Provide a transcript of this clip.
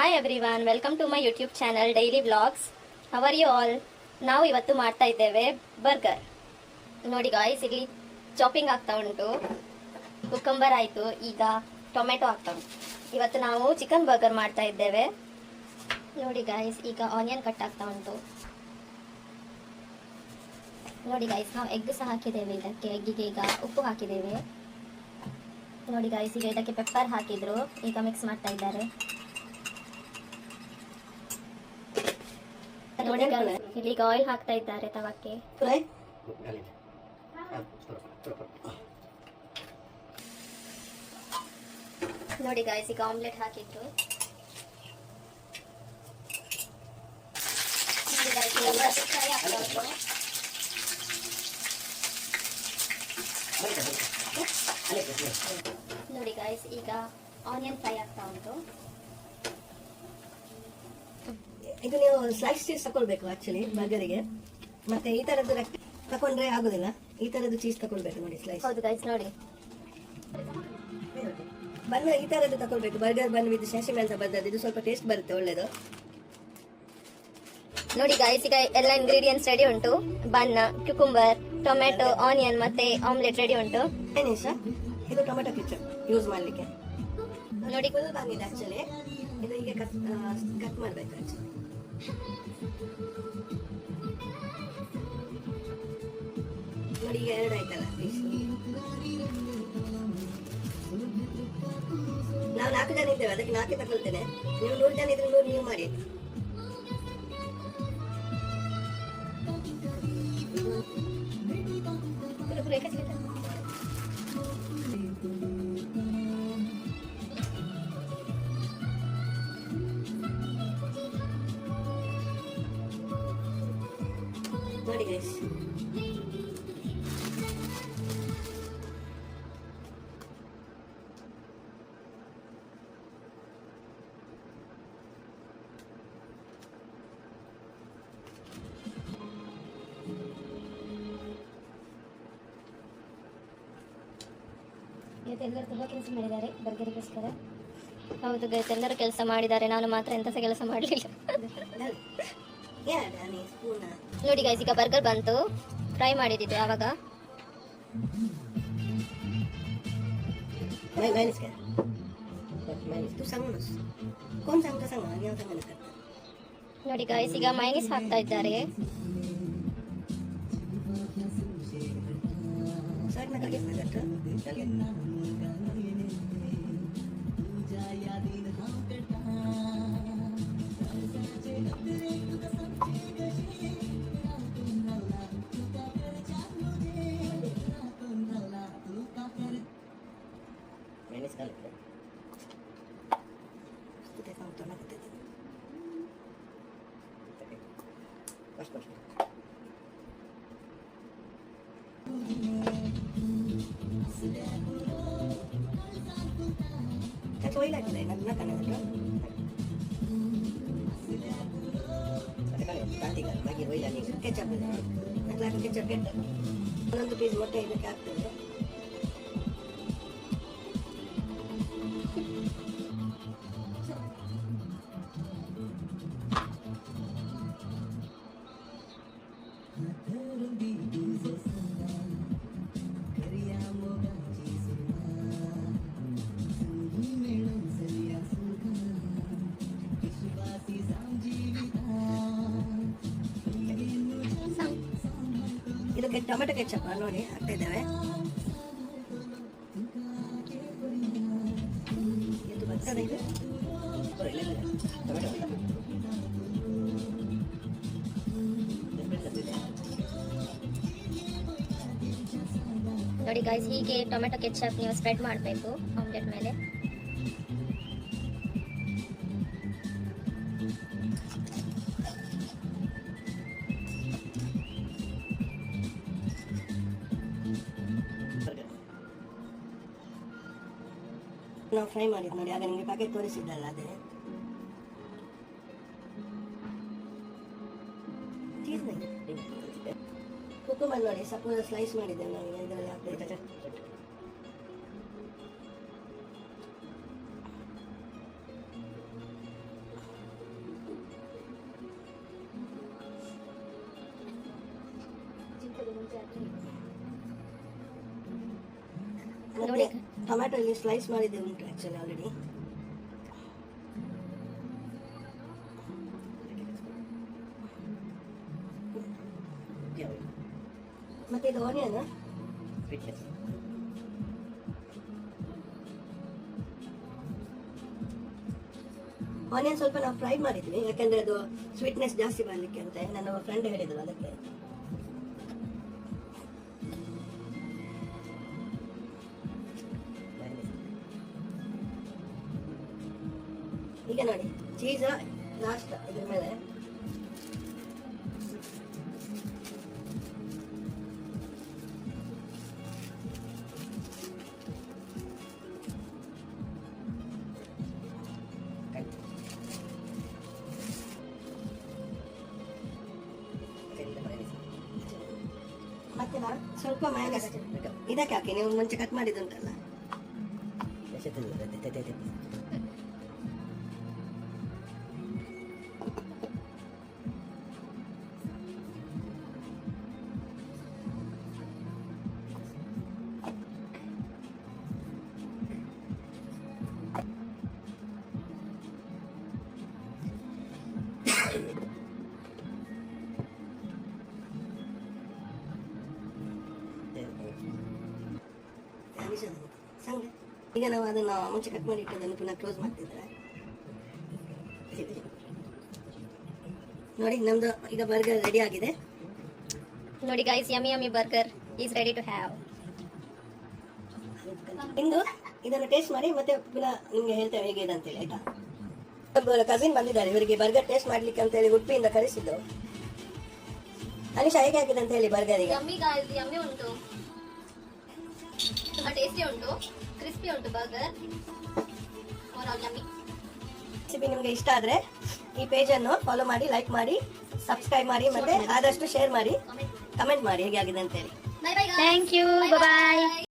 Hi everyone, welcome to my YouTube channel daily vlogs. How are you all? ನಾವು ಇವತ್ತು ಮಾಡ್ತಾ ಇದ್ದೇವೆ burger. ನೋಡಿ ಗಾಯ್ಸ್, ಇಲ್ಲಿ ಚಾಪಿಂಗ್ ಆಗ್ತಾ ಉಂಟು. ಕುಕಂಬರ್ ಆಯಿತು, ಈಗ ಟೊಮೆಟೊ ಆಗ್ತಾ ಉಂಟು. ಇವತ್ತು ನಾವು ಚಿಕನ್ ಬರ್ಗರ್ ಮಾಡ್ತಾ ಇದ್ದೇವೆ. ನೋಡಿ ಗಾಯ್ಸ್, ಈಗ ಆನಿಯನ್ ಕಟ್ ಆಗ್ತಾ ಉಂಟು. ನೋಡಿ ಗಾಯ್ಸ್, ನಾವು ಎಗ್ ಸಹ ಹಾಕಿದ್ದೇವೆ. ಇದಕ್ಕೆ ಎಗ್ಗಿಗೆ ಈಗ ಉಪ್ಪು ಹಾಕಿದ್ದೇವೆ. ನೋಡಿ ಗಾಯ್ಸ್, ಈಗ ಇದಕ್ಕೆ ಪೆಪ್ಪರ್ ಹಾಕಿದ್ರು. ಈಗ ಮಿಕ್ಸ್ ಮಾಡ್ತಾ ಇದ್ದಾರೆ. ನೋಡಿ ಇಲ್ಲಿ ಈಗ ಆಯಿಲ್ ಹಾಕ್ತಾ ಇದ್ದಾರೆ ತವಕ್ಕೆ. ನೋಡಿ ಗಾಯ್ಸ್, ಈಗ ಆಮ್ಲೆಟ್ ಹಾಕಿದ್ರು. ನೋಡಿ ಗಾಯ್ಸ್, ಈಗ ಆನಿಯನ್ ಫ್ರೈ ಆಗ್ತಾ ಉಂಟು. ಇದು ನೀವು ಸ್ಲೈಸ್ ಚೀಸ್ ತಗೊಳ್ಬೇಕು ಆಕ್ಚುಲಿ ಬರ್ಗರಿಗೆ. ಮತ್ತೆ ಈ ತರದ್ದು ತಕೊಂಡ್ರೆ ಆಗುದಿಲ್ಲ, ಈ ತರದ್ದು ಚೀಸ್ ತಗೊಳ್ಬೇಕು. ನೋಡಿ ಸ್ಲೈಸ್. ಹೌದು ಗೈಸ್, ನೋಡಿ ಬನ್ ಈ ತರದ್ದು ತಗೊಳ್ಬೇಕು. ಬರ್ಗರ್ ಬನ್ ವಿತ್ ಶಾಶಿಮೆ ಅಂತ ಬರ್ತದೆ, ಇದು ಸ್ವಲ್ಪ ಟೇಸ್ಟ್ ಬರುತ್ತೆ, ಒಳ್ಳೇದು. ನೋಡಿ ಗೈಸ್, ಈಗ ಎಲ್ಲ ಇಂಗ್ರೀಡಿಯೆಂಟ್ಸ್ ರೆಡಿ ಉಂಟು. ಬನ್, ಕ್ಯುಕುಂಬರ್, ಟೊಮೆಟೊ, ಆನಿಯನ್ ಮತ್ತೆ ಆಮ್ಲೆಟ್ ರೆಡಿ ಉಂಟು. ಇದು ಟೊಮೆಟೊ ಕೆಚಪ್ ಯೂಸ್ ಮಾಡ್ಲಿಕ್ಕೆ. ನೋಡಿ ಫುಲ್ ಬಂದಿದೆ ಆಕ್ಚುಲಿ. ಇದು ಈಗ ಕಟ್ ಮಾಡ್ಬೇಕು ಆಕ್ಚುಲಿ. ನೋಡಿ ಈಗ 2 ಆಯ್ತಲ್ಲ ಪೀಸ್. ನಾವು 4 ಜನ ಇದ್ದೇವೆ, ಅದಕ್ಕೆ 4 ತಗೊಳ್ತೇನೆ. ನೀವು 100 ಜನ ಇದ್ರೆ 100 ನೀವು ಮಾಡಿ. ನೋಡಿ ಗೈಸ್, ಎಲ್ಲರೂ ತುಂಬಾ ಕೆಲಸ ಮಾಡಿದ್ದಾರೆ ಬರ್ಗರಿಗೋಸ್ಕರ. ಹೌದು ಗೈಸ್, ಎಲ್ಲರೂ ಕೆಲಸ ಮಾಡಿದ್ದಾರೆ, ನಾನು ಮಾತ್ರ ಎಂತ ಸಹ ಕೆಲಸ ಮಾಡಲಿಲ್ಲ. ನೋಡಿ ಗೈಸ್, ಈಗ ಬರ್ಗರ್ ಬಂತು. ಫ್ರೈ ಮಾಡಿದ್ದು ಆವಾಗ. ನೋಡಿ ಗೈಸ್, ಈಗ ಮೈನೀಸ್ ಹಾಕ್ತಾ ಇದ್ದಾರೆ. ನೋಡಿ ಒಂದೊಂದು ಪೀಸ್ ಮೊಟ್ಟೆ ಇದಕ್ಕೆ ಹಾಕ್ತೇವೆ. ಇದಕ್ಕೆ ಟೊಮೆಟೊ ಕೆಚಪ್ ನೋಡಿ ಹಾಕ್ತಾ ಇದ್ದೇವೆ. ಇದು ಬರ್ತದೆ ಇದು. ನೋಡಿ ಗಾಯ್ಸ್, ಹೀಗೆ ಟೊಮೆಟೊ ಕೆಚಪ್ ನೀವು ಸ್ಪ್ರೆಡ್ ಮಾಡಬೇಕು ಆಮ್ಲೆಟ್ ಮೇಲೆ. ನಾವು ಫ್ರೈ ಮಾಡಿದ್ದು ನೋಡಿ, ಆಗ ನಿಮಗೆ ಪ್ಯಾಕೆಟ್ ತೋರಿಸಿದ್ದಲ್ಲ ಅದೇ ಚೀಸ್. ಕುಕುಂಬರ್ ನೋಡಿ, ಸಪೋಸ್ ಸ್ಲೈಸ್ ಮಾಡಿದ್ದೇವೆ ನಾವು ಇದರಲ್ಲಿ ಹಾಕ್ತಾ. ಮತ್ತೆ ಟೊಮ್ಯಾಟೊ ಇಲ್ಲಿ ಸ್ಲೈಸ್ ಮಾಡಿದ್ದೆ ಉಂಟು ಆಕ್ಚುಲಿ ಆಲ್ರೆಡಿ. ಮತ್ತೆ ಇದು ಆನಿಯನ್, ಆನಿಯನ್ ಸ್ವಲ್ಪ ನಾವು ಫ್ರೈ ಮಾಡಿದ್ವಿ ಯಾಕಂದ್ರೆ ಅದು ಸ್ವೀಟ್ನೆಸ್ ಜಾಸ್ತಿ ಬರ್ಲಿಕ್ಕೆ ಅಂತ ನನ್ನ ಫ್ರೆಂಡ್ ಹೇಳಿದ್ರು ಅದಕ್ಕೆ. ಈಗ ನೋಡಿ ಚೀಸ್ ಲಾಸ್ಟ್ ಇದ್ರ ಮೇಲೆ. ಮತ್ತೆ ಸ್ವಲ್ಪ ಮಯೋನೈಸ್ ಇದಕ್ಕೆ ಹಾಕಿ, ನೀವು ಮುಂಚೆ ಕಟ್ ಮಾಡಿದ್ದುಂಟಲ್ಲ. ಈಗ ನಾವು ಅದನ್ನು ಮುಂಚೆ ಕಟ್ ಮಾಡಿ ಇಟ್ಟದನ್ನು ಪುನಃ ಕ್ಲೋಸ್ ಮಾಡ್ತಿದ್ರೆ ನೋಡಿ ನಮ್ದು ಈಗ ಬರ್ಗರ್ ರೆಡಿ ಆಗಿದೆ. ನೋಡಿ guys, yummy yummy burger is ready to have. ಇಂದು ಇದನ್ನು ಟೇಸ್ಟ್ ಮಾಡಿ ಮತ್ತೆ ಪುನಃ ನಿಮ್ಗೆ ಹೇಳ್ತೇವೆ ಹೇಗಿದೆ ಅಂತೇಳಿ, ಆಯ್ತಾ? ಒಬ್ಬರ ಕಸಿನ್ ಬಂದಿದ್ದಾರೆ, ಇವರಿಗೆ ಬರ್ಗರ್ ಟೇಸ್ಟ್ ಮಾಡ್ಲಿಕ್ಕೆ ಅಂತ ಹೇಳಿ ಉಡುಪಿಯಿಂದ ಕರೆಸಿದ್ದು. ಅನಿಶಾ ಹೇಗೆ ಆಗಿದೆ ಅಂತ ಹೇಳಿ ಬರ್ಗರ್ ಈಗ? ಯಮ್ಮಿ ಗೈಸ್, ಯಮ್ಮಿ ಉಂಟು, ತುಂಬಾ ಟೇಸ್ಟಿ ಉಂಟು, ಕ್ರಿಸ್ಪಿ ಉಂಟು ಬರ್ಗರ್. Over yummy. ರೆಸಿಪಿ ನಿಮ್ಗೆ ಇಷ್ಟ ಆದ್ರೆ ಈ ಪೇಜ್ ಅನ್ನು ಫಾಲೋ ಮಾಡಿ, ಲೈಕ್ ಮಾಡಿ, ಸಬ್ಸ್ಕ್ರೈಬ್ ಮಾಡಿ, ಮತ್ತೆ ಆದಷ್ಟು ಶೇರ್ ಮಾಡಿ, ಕಮೆಂಟ್ ಮಾಡಿ ಹೇಗೆ ಆಗಿದೆ ಅಂತ ಹೇಳಿ. Bye bye guys. Thank you. Bye bye.